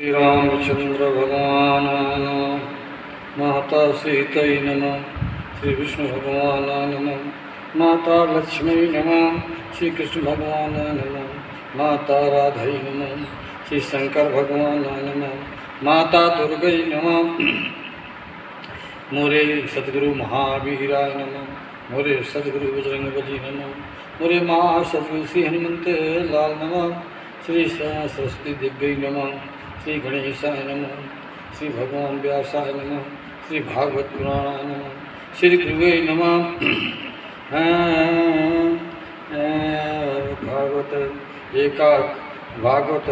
श्रीरामचंद्र भगवान माता सीतै नमः। श्री विष्णु भगवान नमः। माता लक्ष्मी नमः। श्री कृष्ण भगवान नमः। माता राधै नमः। श्री शंकर भगवान नमः। माता दुर्गै नमः। मोरे सद्गुरु महावीराय नमः। मोरे सद्गुरु बजरंगबली नमः। मोरे महा सद्गुरु श्री हनुमंत लाल नमः। श्री सरस्वती दिव्यै नमः। श्री गणेशाय नमः। श्री भगवान व्यासाय नमः। श्री भागवत पुराणाय नमः। श्री गुरुवे नमः। भागवत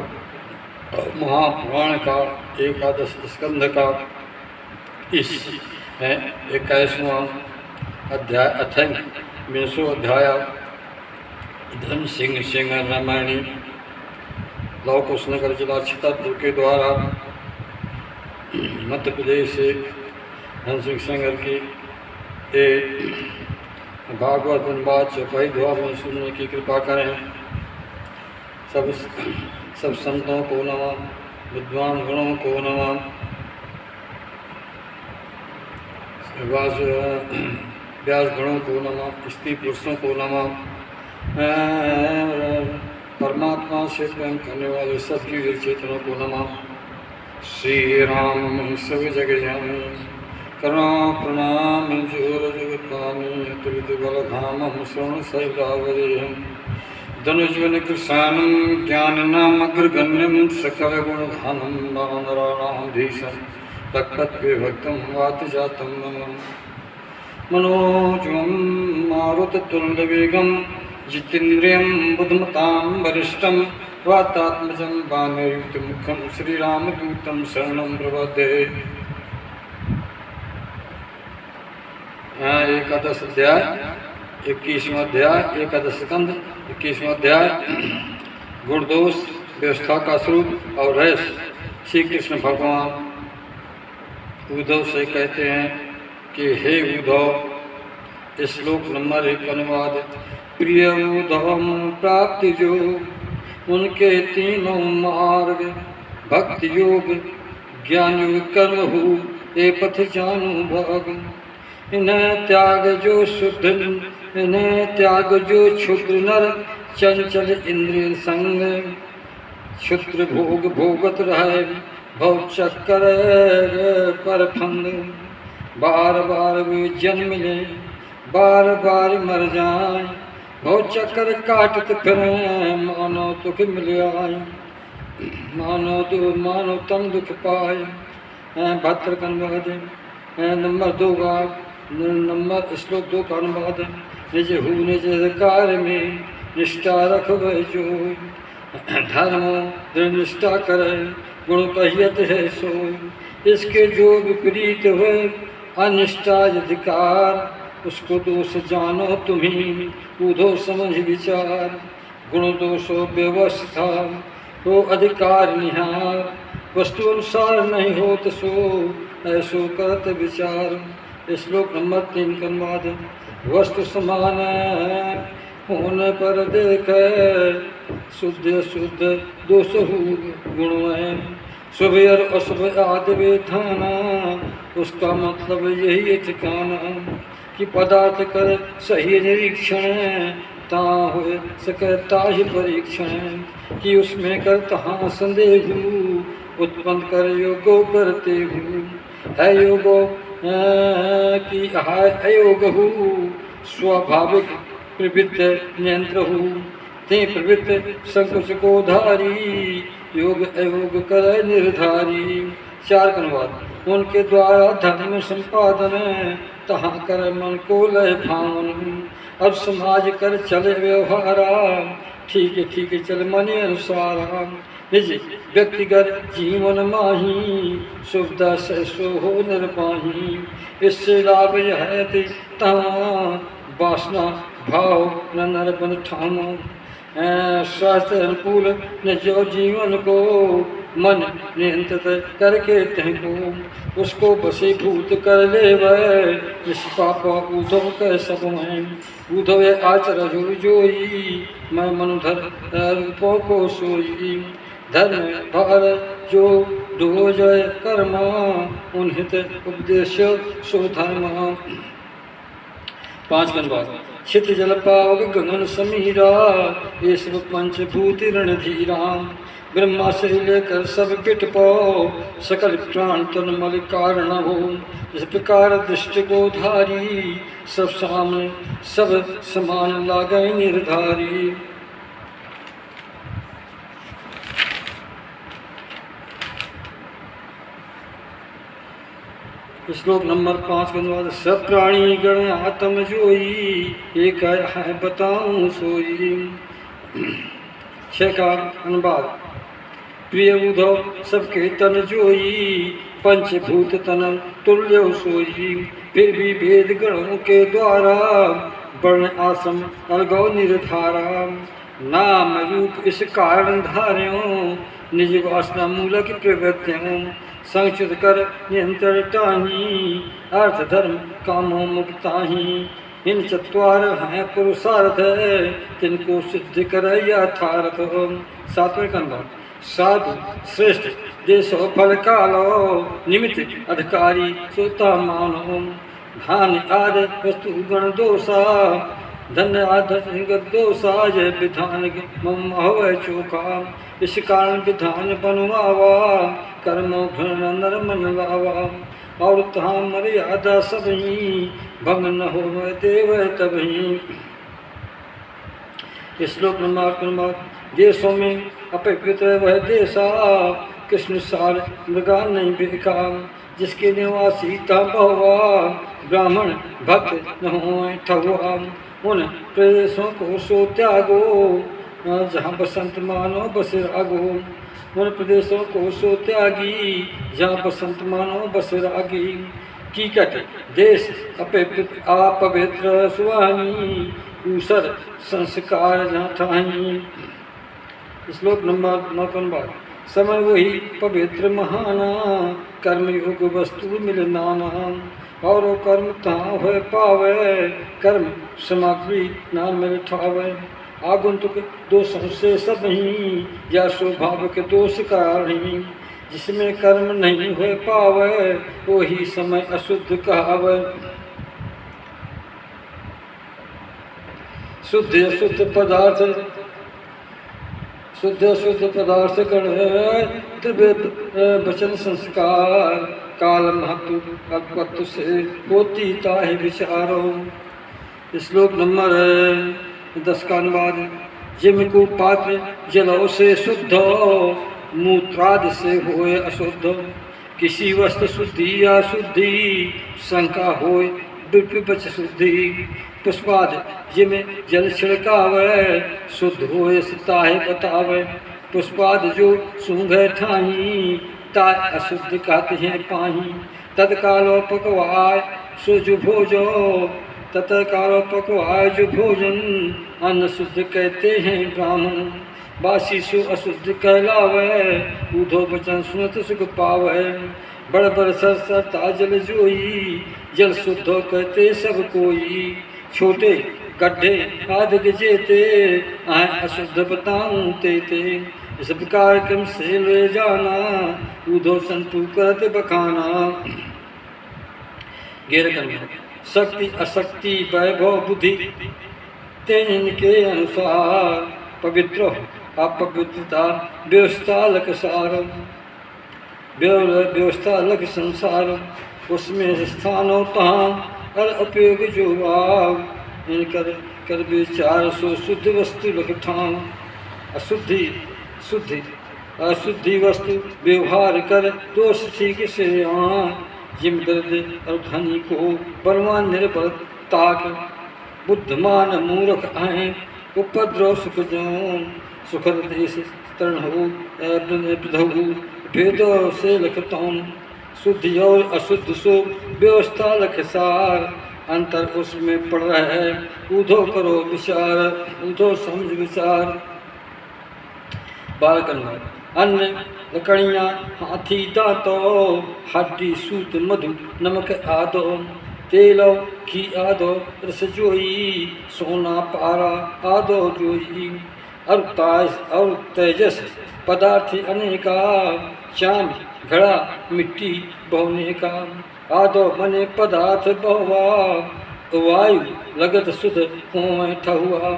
महापुराण का 11 स्कंध का इस 21वां अध्याय अथर्व 20 अध्याय धन सिंह रामायणी लौ कुशनगर जिला छतरपुर के द्वारा मध्य प्रदेश से धन सिंह सेंगर की भागवत अनुवाद चौपाई द्वार में सुनने की कृपा करें। सब संतों को नमः। विद्वान गणों को नमः। व्यास गणों को नमः। स्त्री पुरुषों को नमः। परमात्मा से प्रेम करने वाले सब जीव चेतनों को नमः। श्री राम सब जग जानी करुणा प्रणाम जोर जगतानी तुलित बल धाम श्रवण सैलावरेहम धनुजवन कृशानम ज्ञान नाम अग्रगण्यम सकल गुण धानम वानराणाम धीशम तत्पत्वे भक्तम वात जातम नमः। मनोजवम मारुततुल्यवेगम जितेन्द्रियं बुद्धिमतां वरिष्ठं वातात्मजं वानरयुक्तमुखं श्रीरामदूतं शरणं प्रपद्ये। 11 अध्याय 21वां अध्याय 11 स्कंध 21वां अध्याय गुणदोष व्यवस्था का स्वरूप और रहस्य। श्री कृष्ण भगवान उद्धव से कहते हैं कि हे उद्धव, श्लोक नंबर 1 अनुवाद। प्रिय उद्धव प्राप्ति जो उनके तीनों मार्ग भक्ति योग ज्ञान योग कर्म हो ये पथ जानो भाग। इन्हें त्याग जो शुद्ध इन्हें त्याग जो क्षुद्र नर चंचल इंद्रिय संग क्षुद्र भोग भोगत रहे भव चक्कर पर फंद। बार बार वे जन्म ले बार बार मर जाए भव चक्कर काटत फिरें मानो दुख मिल आए मानो तन दुख पाए। भद्र का अनुवाद नंबर 2 का नंबर श्लोक 2 का अनुवाद। निज हु निज कार्य में निष्ठा रखब जो धर्म दृढ़ निष्ठा करे गुण कहियत है सोई। इसके जो विपरीत हुए अनिष्ठा अधिकार उसको दोष जानो तुम्ही उधो समझ विचार। गुण दोषो व्यवस्था हो अधिकार निहार वस्तु अनुसार नहीं हो तो सो ऐसो करत विचार। श्लोक नंबर 3 का अनुवाद। वस्तु समान होने पर देख शुद्ध शुद्ध दोष हो गुण है शुभ और अशुभ आदि विधाना उसका मतलब यही ठिकाना कि पदार्थ कर सही निरीक्षण ता हो सकता ही परीक्षण कि उसमें कर तहाँ संदेह उत्पन्न कर योगो करते हूँ है योगो कि अयोग हो स्वाभाविक प्रवृत्त नियंत्र हो ते प्रवृत्त संकुच को धारी योग अयोग कर निर्धारी। 4 का अनुवाद। उनके द्वारा धर्म संपादन तहाँ कर मन को लय भावन। अब समाज कर चले व्यवहारा ठीक चल मन अनुसारा। निज व्यक्तिगत जीवन माही सुविधा से सो हो निर्वाही। इससे लाभ यह है तहाँ वासना भाव न नरबन ठानो। स्वास्थ्य अनुकूल न जो जीवन को मन नियंत्रित करके तहको उसको वशीभूत कर ले वह निष्पाप उद्धव कह सब में उद्धव आचर जोई मैं मनुधर रूपों को सोई। धर्म भार जो दो जय कर्म उन्हित उपदेश सो धर्म। 5 बाद छित जल पावक गगन समीरा ये सब पंचभूति रणधीरा। ब्रह्मा से लेकर सब पिट पाओ सकल प्राण तन मल कारण हो। इस प्रकार दृष्टि को धारी सब सामने सब समान लागे निर्धारी। श्लोक नंबर 5 के अनुवाद। सब प्राणी गण आत्म जोई एक है बताऊं सोई। 6 का अनुवाद। प्रिय उद्धव सबके तन जोई पंचभूत तन तुल्य सोई। फिर भी वेद गणों के द्वारा वर्ण आश्रम अलगौ निर्धारा। नाम रूप इस कारण धार्यों निज वासना मूलक प्रवृत्तियों। संचित कर नियंत्रण ताही अर्थ धर्म कामों मुक्ताही। इन चत्वार हैं पुरुषार्थ तिनको सिद्ध कर यथार्थ। 7वें कंधा। साधु श्रेष्ठ देशो फल कालो निमित्त अधिकारी सोता मानो। धान आदि वस्तु गण दोषा धन्य आदि दोषा जय विधान मम हो चोखा। इस कारण विधान बनवावा कर्मो नर मन लावा। और तहाँ मर्यादा सबही भंग न हो देव तबही। श्लोक नंबर। देशों में अपवित्र वह देशा कृष्ण सार मृगा नहीं बिका। जिसके निवासी था बहुआ ब्राह्मण भक्त न हो ठगुआ। उन प्रदेशों को सो त्यागो जहाँ बसंत मानो बस रागो। उन प्रदेशों को सो त्यागी जहाँ बसंत मानो बस रागी। कीकट देश अपवित्र सुहानी ऊसर संस्कार जहाँ ठाही। श्लोक नंबर 9 समय वही पवित्र महाना कर्म योग वस्तु मिलनाना। और कर्म तहाँ हो पावे कर्म सामग्री ना मिल ठावे। आगुंतुक दोषों से सब ही या स्वभाव के दोष कारणी। जिसमें कर्म नहीं हो पावे वही समय अशुद्ध कहावे। शुद्ध अशुद्ध पदार्थ शुद्ध पदार्थ गण दिव्य वचन संस्कार काल महत्व अल्पत्व से होती ताहि विचारो। श्लोक नंबर 10 का अनुवाद। जिनको पात्र जलों से शुद्ध मूत्रादि से होए अशुद्ध। किसी वस्तु शुद्धि या शुद्धि शंका होए विपच शुद्धि। पुष्पाद जिमें जल छिड़कावे शुद्ध होए ताहे बतावे। पुष्पाद जो सूंघे ठाही ता अशुद्ध कहते हैं पाही। तत्कालो पकवाय सुज भोजो तत्कालो पकवाय जो भोजन अन्न शुद्ध कहते हैं ब्राह्मण। बासी सु अशुद्ध कहलावे ऊधो वचन सुनत सुख पावे। बड़ बड़ सरता जल जोई जल शुद्ध कहते सब कोई। छोटे गड्ढे आदि जेते आए अशुद्ध बताऊं तेते। इस प्रकार क्रम से ले जाना ऊधो संतु करत बखाना। गैर करना शक्ति अशक्ति वैभव बुद्धि तेन के अनुसार पवित्र अपवित्रता व्यवस्था लक सार। व्यवस्था लक संसार उसमें स्थानों तहाँ और उपयोग जो भाव इन कर विचार सो शुद्ध वस्तु लख ठाम। अशुद्धि वस्तु व्यवहार कर दोष ठीक से जिम दर्द और धनी को बलवान निर्बल ताक। बुद्धमान मूर्ख आए उपद्रव सुख जोन सुखद देश तरण हो भेदो से लखतौन। शुद्धि और अशुद्ध सो व्यवस्था लखसार अंतर उसमें पड़ रहा है ऊधो करो विचार ऊधो समझ विचार। बाल कन्वर अन्न लकड़ियाँ हाथी दांतो हड्डी सूत मधु नमक आदो। तेलो घी आदो रस जोई सोना पारा आदो जोई। और तेजस पदार्थ अनेका चांद घड़ा मिट्टी बहुने का, आदो बने पदार्थ बहुआ, वायु लगत सुध हों ठहुआ,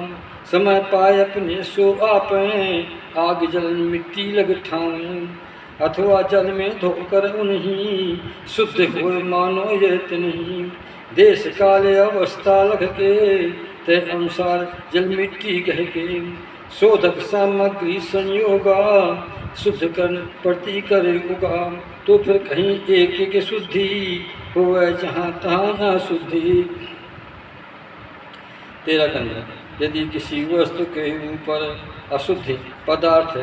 समय पाए अपने सो आपे, आग जलन मिट्टी लग ठावें, अथवा जल में धोकर उन्हीं, शुद्ध हो मानो ये नहीं, देश काले अवस्था लग के, ते अनुसार जल मिट्टी कह के, शोधक सामग्री संयोगा, शुद्ध कर प्रति करे उगा, तो फिर कहीं एक एक शुद्धि होवे जहाँ तहाँ शुद्धि। 13 कंधा, यदि किसी वस्तु के ऊपर अशुद्धि पदार्थ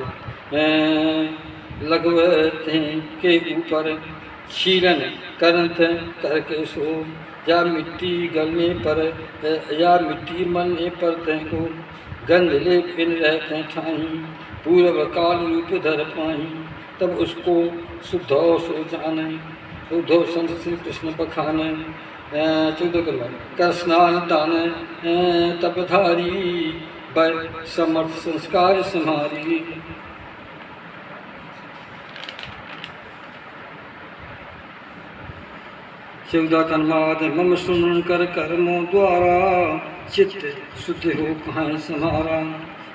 लगवते के ऊपर छीलन करत करके सो, या मिट्टी गलने पर या मिट्टी मलने पर तैको गंध लेप इन रहते ठाई, पूर्व काल रूप धर पाई, तब उसको शुद्धो सो जाने, उद्धो संत श्री कृष्ण बखाने। 14 कर स्नान दान तपधारी, बर समर्थ संस्कार समारी। शिवदातनवाद मम सुन कर कर्मों द्वारा, चित्त शुद्ध हो कहाँ समारा,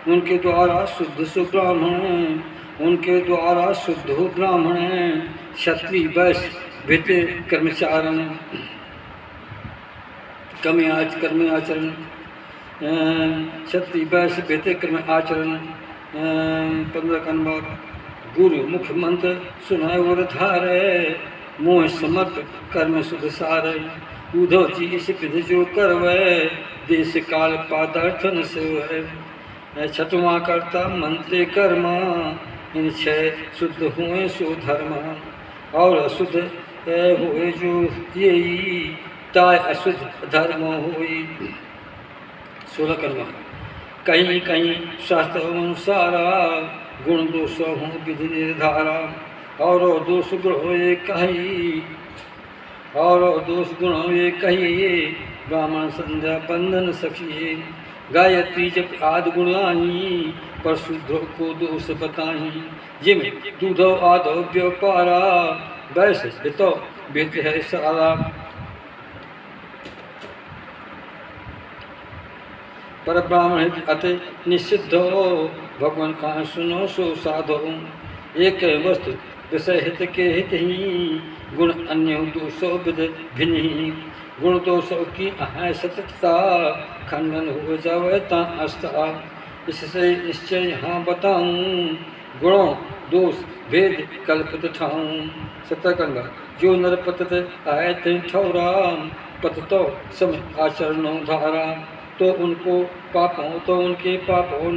उनके द्वारा शुद्ध सु ब्राह्मण, उनके द्वारा शुद्ध हो ब्राह्मण, क्षत्रिय वैश्य भित्ति कर्मचारण, कर्म आचरण, क्षत्रिय वैश्य भित्ति कर्म आचरण। 15 कन्वाद, गुरु मुख मंत्र सुनाए और धारे, मोह समर्थ कर्म सुध सारे, उधो जी इस विधि जो करवे, देश काल पादार्थन से है, छठवां करता मंत्र कर्म, इन 6 शुद्ध हुए सो धर्म, और अशुद्ध हुए जो यही, ताय अशुद्ध धर्म हुई। 16 कर्म, कहीं कहीं शास्त्र अनुसारा, गुण दोष हूँ विधि निर्धारा, और दोष गुण ये कही, और दोष गुण ये कही, ब्राह्मण संध्या बंधन सखी, गायत्री जब आदि गुणानी, पर शुद्ध को दोष बताई, जिम दूधो आदो व्यापारा, वैसे बितो बेत है सारा, पर ब्राह्मण अति निषिद्ध हो, भगवान का सुनो सो साधो, एक वस्तु विषय हित के हित ही, गुण अन्य दोषो विध भिन्न ही, गुण दोषों की है सततता, खंडन हो जावे ता अस्ता, इससे निश्चय यहाँ बताऊं, गुणों दोष भेद कल्पित ठाऊं। 17 कंगा, जो नर पतत आए ते ठौरा, पततो समय आचरणों धारा, तो उनको पापों तो उनके पापों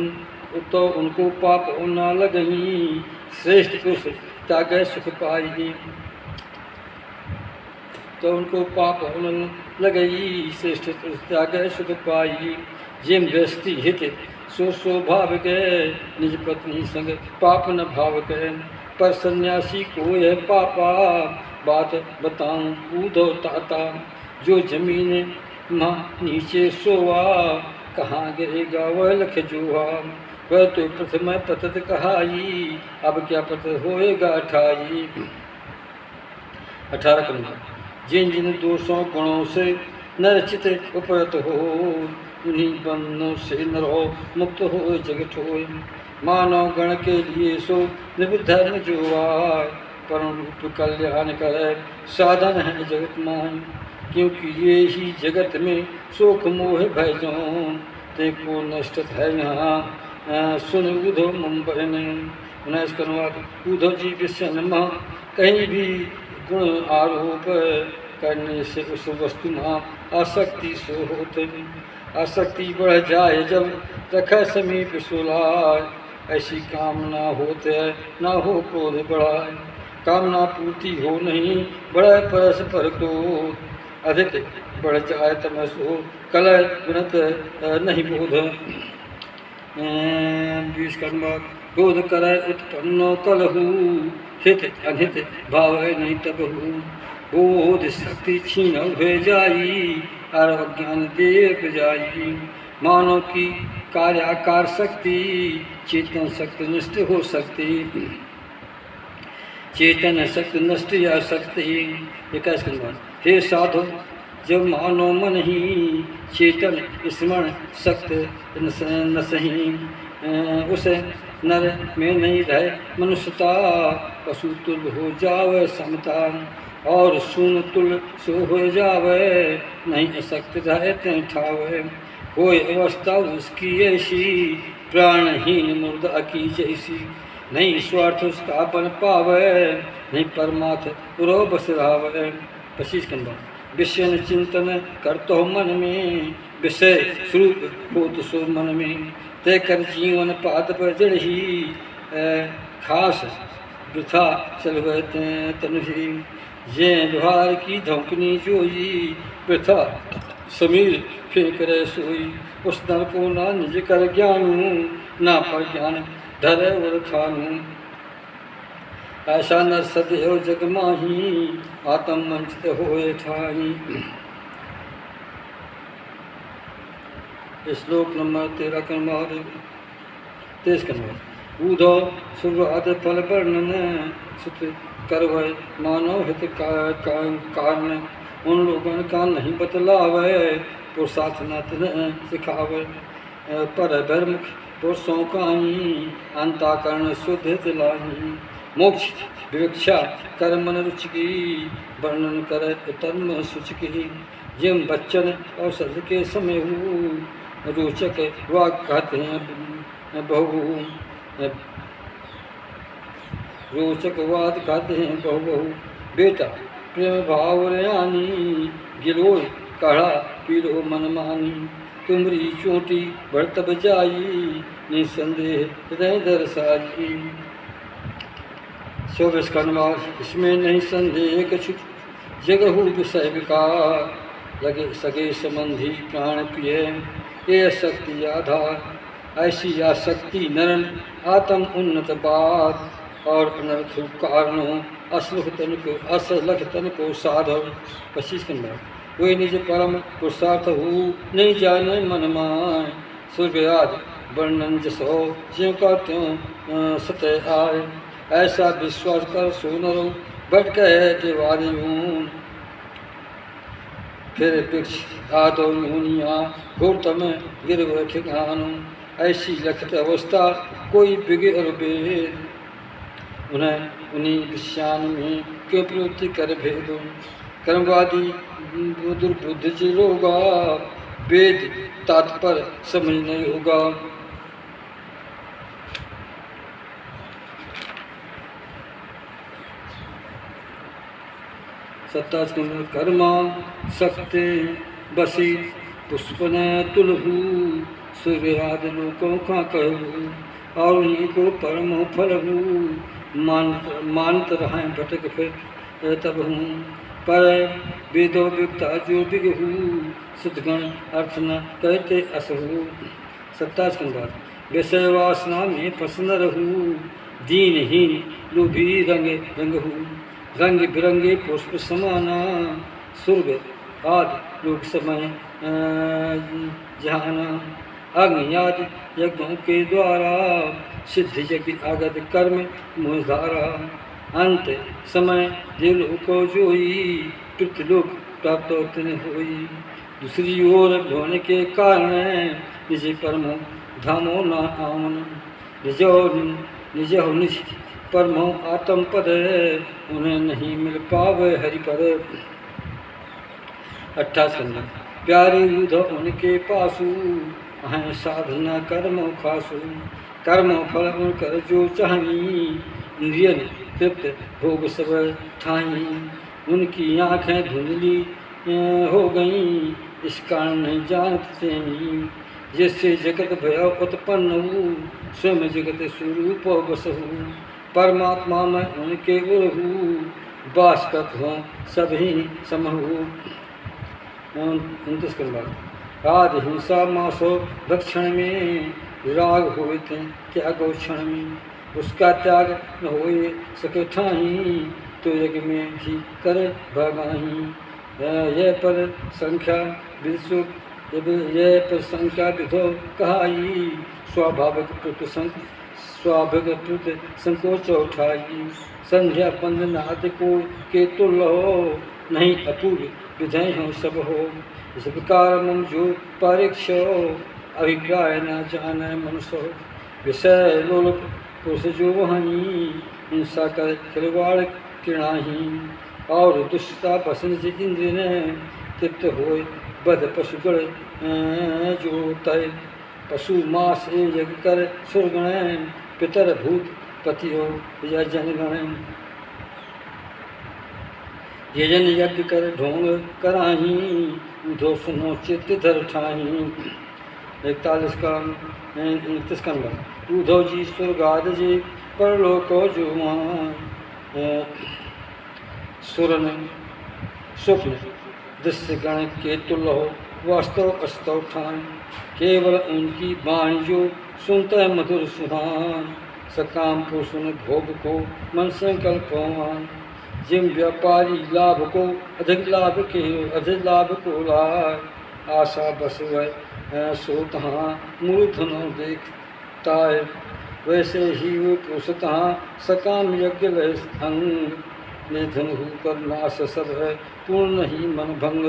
तो उनको पाप न लगही, श्रेष्ठ पुरुष त्यागे सुख पाई, तो उनको पाप न लगई, श्रेष्ठ पुरुष त्यागे सुख पाई, जिम गृहस्थी हित सो भाव गए, निज पत्नी संग पाप न भाव गए, पर सन्यासी को यह पापा, बात बताऊं कूदो ताता, जो जमीन माँ नीचे सोवा, कहाँ गिरेगा वह लख जोहा, वह तो प्रथम पतत कहाई, अब क्या पतत होएगा अठाई। 18 कन्या, जिन जिन दोषों गुणों से नरचित उपरत हो, उन्हीं बंधनों से नरो मुक्त हो जगत हो, मानव गण के लिए सो निर्धर्म जो आय, परम रूप कल्याण करे साधन है जगत माय, क्योंकि ये ही जगत में शोक मोह भय जो, ते को नष्ट है यहाँ सुन उधो मुंबई में। 19 कन्वाद, उधो जी विषय कहीं भी गुण आरोप करने से उस वस्तु में आसक्ति सो होते, आसक्ति बढ़ जाए जब रखा समीप सुलाय, ऐसी कामना होते ना हो क्रोध बढ़ाए, कामना पूर्ति हो नहीं बढ़े परस्पर को, अधिक बढ़ जाए तमस हो कलह गुणत नहीं बोध। 20 कर्मा, क्रोध करे उत्पन्नो कलहु, हित अनहित भाव नहीं तबहु, बोध शक्ति छीन हुए जाई, और अज्ञान देव जाई, मानव की कार्याकार शक्ति चेतन शक्ति निष्ठ हो सकती, चेतन शक्ति नष्ट या शक्ति। 21 के बाद हे साधु जब मानो मन ही चेतन स्मरण शक्ति न सही, उसे नर में नहीं रहे मनुष्यता, पशु तुल हो जावे समता, और सुन तुल सो हो जावे, नहीं अशक्त रहे तें ठावे। कोई अवस्था उसकी ऐसी, प्राणहीन मुर्दा की जैसी, नहीं स्वार्थ उसका बन पावे, नहीं परमार्थ पुरो बस रहावे। 25 कंबा विषय चिंतन करतो मन में, विषय स्वरूप हो तो सो मन में, तय कर जीवन पाद पर जड़ही, खास वृथा चलवे तनुही। ये लोहार की धमकनी जोई, वृथा समीर फेंक रहे सोई, उस नर को ना निज कर ज्ञानू, ना पर ज्ञान धरे और थानू। ऐसा नर सदैव जग माही, आत्म मंचित होए ठाई। श्लोक नंबर 13 का महादेव 23 का महादेव। ऊधो सुराद फल वर्णन, सुत करवै मानव हित कारण, उन लोगों का नहीं बतलावे, पुरुषार्थ न सिखावे। पर भरमुख पुरुषों का ही, अंताकरण शुद्ध दिलाही। मोक्ष विवक्षा कर मन रुचि की, वर्णन कर तन्म सुच की। जिम बच्चन औषध के समय हूँ, रोचक वाक कहते हैं बहु, रोचक वाद कहते हैं बहु बहु। बेटा प्रेम भाव रयानी, गिरो काढ़ा पीरो मन मानी। तुमरी चोटी बढ़तब जाई, निसंदेह हृदय दरसाई। 24 का नमाज इसमें नहीं संदेह कछु, जगहु विषय विकार, लगे सगे संबंधी प्राण पिए, ये शक्ति आधार। ऐसी आसक्ति नरन आत्म उन्नत बात, और अनर्थ कारणों असलख तन को साधव। 25 के नंबर कोई निज परम पुरुषार्थ हो, नहीं जाने मन माय। स्वर्ग आदि वर्णन जसो, ज्यों का त्यों सतह आए। ऐसा विश्वास कर सो नरो, बढ़ कहे देवादियों। फिर वृक्ष आदो मुनिया, घोरतम गिरव ठिकानो। ऐसी लखत अवस्था कोई बिगे और वेद, उन्हें उन्हीं विषयान में क्यों प्रवृत्ति कर भेदो। कर्मवादी दुर्बुद्ध चिरोगा, वेद तात्पर्य समझ नहीं होगा। सत्ताज कर्मा शक्ति बसी, पुष्पन तुलहू। सूर्य आदि लोकों का कहू, और उन्हीं को परम फल हूँ। मानत रहें भटक फिर तब हूँ, पर वेदो विकता जो बिगहू। सदगण अर्थ न कहते असहू। 27 के बाद विषय वासना में प्रसन्न रहू, दीनहीन लोभी रंग रंग हूँ। रंग बिरंगे पुष्प समाना, स्वर्ग आदि लोक समय जहाना। अग्नि आदि यज्ञों के द्वारा, सिद्ध यज्ञ आगत कर्म मुधारा। अंत समय दिल को जोई, पृथ्वीलोक प्राप्त होई। दूसरी ओर होने के कारण, निज परम धामो न आमन। निज परमो आत्म पद, उन्हें नहीं मिल पावे हरि पद। 28 प्यारे युद्ध उनके पासु, हैं साधना कर्म खासु। कर्म फल उनकर जो चाही, इंद्रियन तृप्त भोग सब ठाई। उनकी आँखें धुंधली हो गईं, इस कारण नहीं जानते नहीं। जिससे जगत भय उत्पन्न हो, स्वयं जगत स्वरूप बसहु। परमात्मा में उनके उरहू, वास करत हों सभी समहू। 29 के बाद राज हिंसा मासो भक्षण में, राग होए थे त्याग क्षण में। उसका त्याग न होए सके ठाही, तो यज्ञ में भी कर भगाही। यह पर संख्या विश्व, यह पर संख्या विधो कहाई। स्वाभाविक प्रति संकोच उठाई। संध्या बंदनाद को के तुल हो, नहीं अपूर्व विधय हो सब हो। इस प्रकार मन जो परीक्षो, अभिप्राय न जाने मनुष्य हो। विषय लोलुप पुरुष जो वहीं, हिंसा कर खिलवाड़ किणाही। और दुष्टता बसन से इंद्र ने, तृप्त होए बध पशुगण जो तय। पशु मास यज्ञ कर सुरगण, पितर भूत पति हो या जनगण। यजन यज्ञ कर ढोंग कराही, उधो सुनो चित्त धर ठाही। 41 का 31 का नंबर। उधो जी स्वर्गाद जी परलोको जुमान, सुरन स्वप्न दृश्य गण के तुल हो, वास्तव अस्तव ठान। केवल उनकी वाणी जो सुनता है मधुर सुहान। सकाम को सुन भोग को मन संकल्पवान। जिम व्यापारी लाभ को अधिक लाभ को लाय। आशा बस वह सो तहाँ मूर्धनो देखता है। वैसे ही वे पुरुष तहाँ सकाम यज्ञ लय अंग। निधन होकर नाश सब है, पूर्ण ही मन भंग।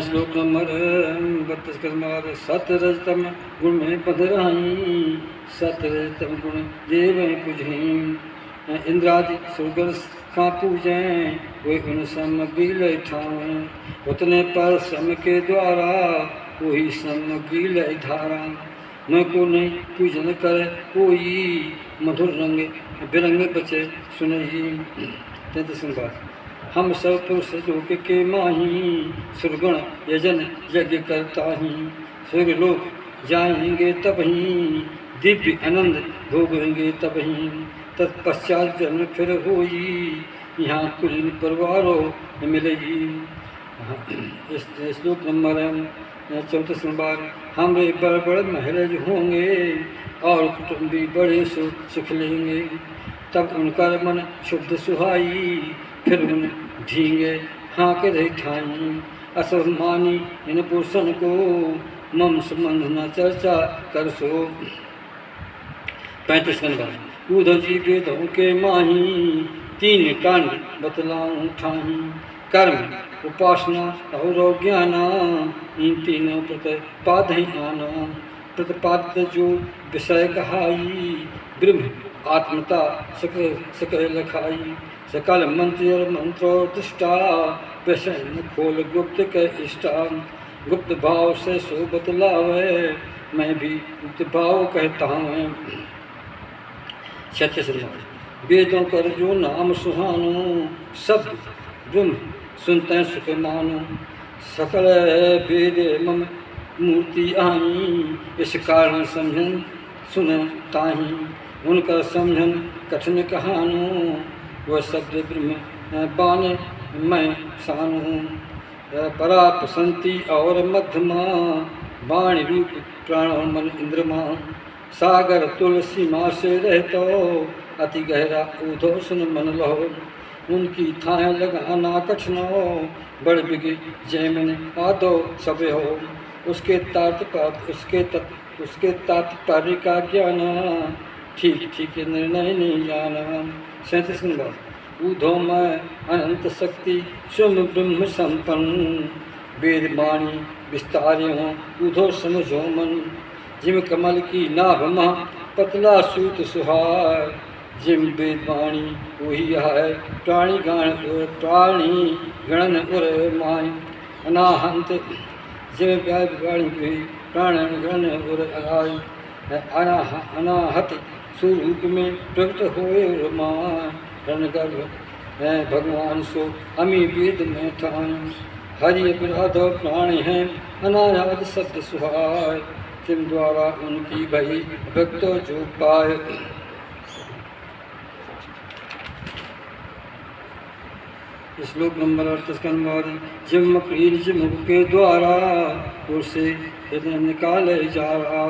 श्लोक नंबर 32 का समाध। सतरजतम गुण में बंध रही, सतरजतम गुण देव पुजहीं। इंद्रादि सुरगण का पूजें, वे उन सामग्री लय ठावें। उतने पर श्रम के द्वारा वही सामग्री लय धारा। न को नहीं पूजन करे कोई, मधुर रंग बिरंग बचे सुनही। 33 बात। हम सब पुरुष लोक के माही, सुरगण यजन यज्ञ करता ही। स्वर्ग लोक जाएंगे तब ही, दिव्य आनंद भोगेंगे तब ही। तत्पश्चात जन्म फिर होई, यहाँ कुलीन परिवारों मिलेगी। श्लोक नंबर 34 नंबर। हमरे बड़ बड़ महरज होंगे, और कुटुंबी बड़े सुख लेंगे। तब उनका मन शुद्ध सुहाई, फिर उन ढींगे हाँके रही ठाई। असमानी इन पुरुषन को, मम संबंध न चर्चा कर सो। 35 नंबर। उधो जी वेदों के माही, 3 कांड बतलाऊं ठाही। कर्म उपासना और ज्ञाना, इन तीनों प्रतिपाद ही आना। प्रतिपाद जो विषय कहाई, ब्रह्म आत्मता सकल लखाई। सकल मंत्र और मंत्रो दृष्टा, प्रसन्न खोल गुप्त के इष्टा। गुप्त भाव से सो बतलावे, मैं भी गुप्त भाव कहता हूँ। 36 वेदों कर जो नाम सुहानो, शब्द ब्रह्म सुनते सुख मानो। सकल वेद मम मूर्ति आई, इस कारण समझन सुन ताही। उनका समझन कठिन कहानो, वह शब्द ब्रह्म बान मैं सानो। परा प्रसंति और मध्यमा, वाणी रूप प्राण मन इंद्रमा। सागर तुलसी माँ से रहतो, अति गहरा उधो सुन मन लहो। उनकी थाएं लगाना कठिनो, बड़ बिगे जैमन आदो सब हो। उसके तात्पर्य का ज्ञान, ठीक ठीक निर्णय नहीं जाना। 37 नंबर। ऊधो मैं अनंत शक्ति स्वयं ब्रह्म संपन्न। वेद वाणी विस्तार्य हो, ऊधो समझो मन। जिम कमल की नाभ मह पतला सूत सुहाय। जिम वेद वाणी वही है, प्राणी गणन उर माय। अनाहंत जिम वाणी हुई, प्राण गण उर आय। अनाहत स्वरूप में प्रकट होए माय। रणगर्भ भगवान सो अमी वेद में ठान। हरि अपराधो प्राण हैं, अनायाद शब्द सुहाय। तिम द्वारा उनकी भई भक्तो जो पाए। श्लोक नंबर 38 का अनुवाद। जिम क्रीज मुख के द्वारा, उसे हृदय निकाले जा रहा।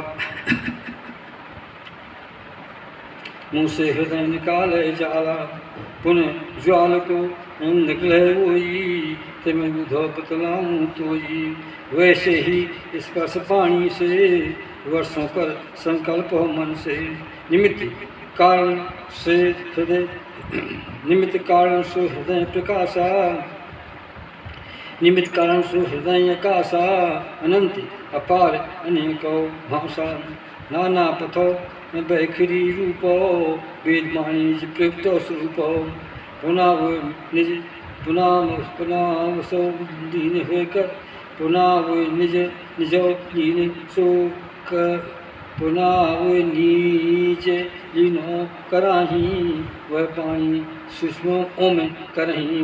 मुँह से हृदय निकाले जा रहा। पुनः ज्वाल को निकले वही, तिम बुधो बतलाऊं तोई। वैसे ही स्पर्श पाणी से, वर्षों पर संकल्प हो मन से। निमित्त कारण से हृदय निमित्त कारण से हृदय प्रकाशा निमित्त कारण से हृदय आकाशा अनंत अपार अनेको भाषा नाना पथो बैखरी रूपो वेदवाणी निज प्रयुक्त स्वरूपो पुनाव निज पुनाव सो दीन होकर पुनाव निज निजो दीन सो पुनाव नीच लीनो कराही वह पानी सुषमो ओम करही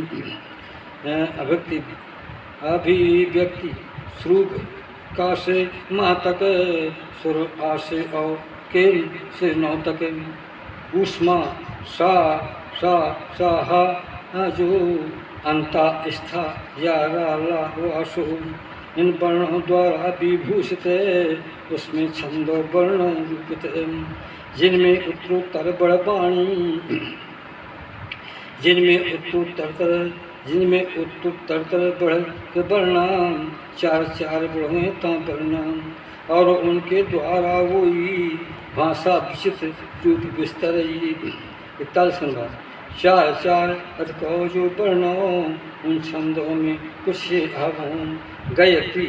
अभिव्यक्ति स्वरूप कासे मातक सुर आसे और केल से नौ तक ऊष्मा सा सा साहा जो अंता स्था या ला वासो इन वर्णों द्वारा विभूषित उसमें छंदो वर्ण रूपित जिनमें उत्तरोत्तर बड़बाणी जिनमें उत्तरोत्तर बढ़ वर्णाम चार चार बढ़े ता वर्णाम और उनके द्वारा वही भाषा विचित्र रूप विस्तर 41 नंबर चार चार अथको जो वर्णो उन छंदों में कुछ आवों गायत्री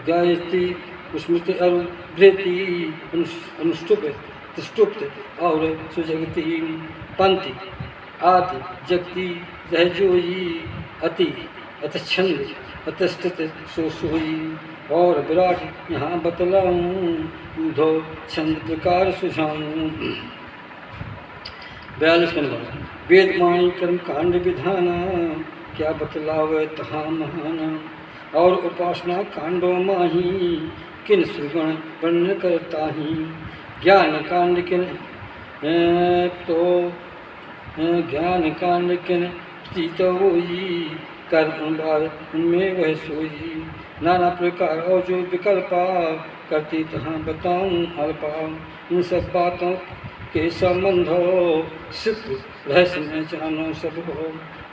गायत्री स्मृति और वृत्ति अनुष्टुप त्रिष्टुप्त और सुजगति पंक्ति आदि जगती रहजोई अति अतछंद अतस्थित सोई और विराट यहाँ बतलाऊँ ऊधो छंद प्रकार सुझाऊँ 42 नंबर वेदवाणी कर्म कांड विधाना क्या बतलावे तहाँ महाना और उपासना कांडों माही किन सुगण वर्ण करता ही ज्ञान कांड किन तो ज्ञान कांड किन प्रतीत होई कर्म बार उनमें वह सोई नाना प्रकार और जो विकल्पा करती तहाँ बताऊँ अल्पा इन सब बातों के संबंध हो सिद्ध रहस्य में जानो सब हो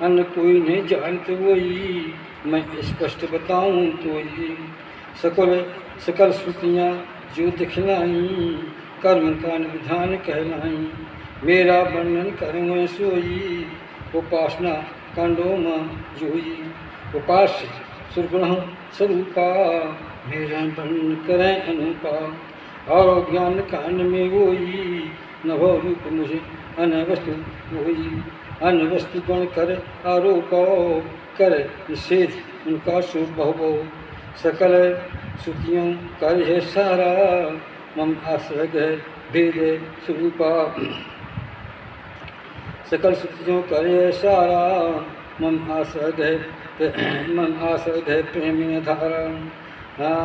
अन्य कोई नहीं जानते वही मैं स्पष्ट बताऊँ तो ही सकल श्रुतियाँ जो दिखलाई कर्म का विधान कहलाई मेरा वर्णन करूँ सोई उपासना कांडों में जोई उपास्य सुरगुण स्वरूपा मेरा वर्णन करें अनुपा और ज्ञान कांड में वही नभो रूप मुझे अन्य वस्तु वही अन्य वस्तु गुण कर आरोप कर निषेध उनका शुभ भवो सकल श्रुतियों कर है सारा मम आश्रय है भेद स्वरूपा सकल श्रुतियों कर है सारा मम आश्रय है प्रेमी धारा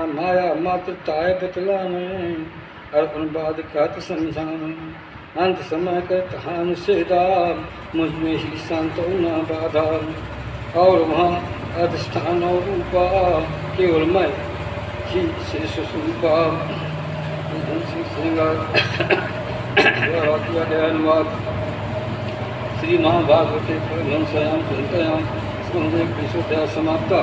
माया मात्र ताय बतला में और अनुवाद कहत समझान अंत समय कर तहाँ निषेधा मुझ में ही शांत न बाधा और वहाँ अधिष्ठान और रूपा केवल मैं ही शेष स्वरूपा किया गया अनुवाद श्री महाभागवते परमहंसयां ग्रंथयां स्कंदे कृष्णोदया समाप्ता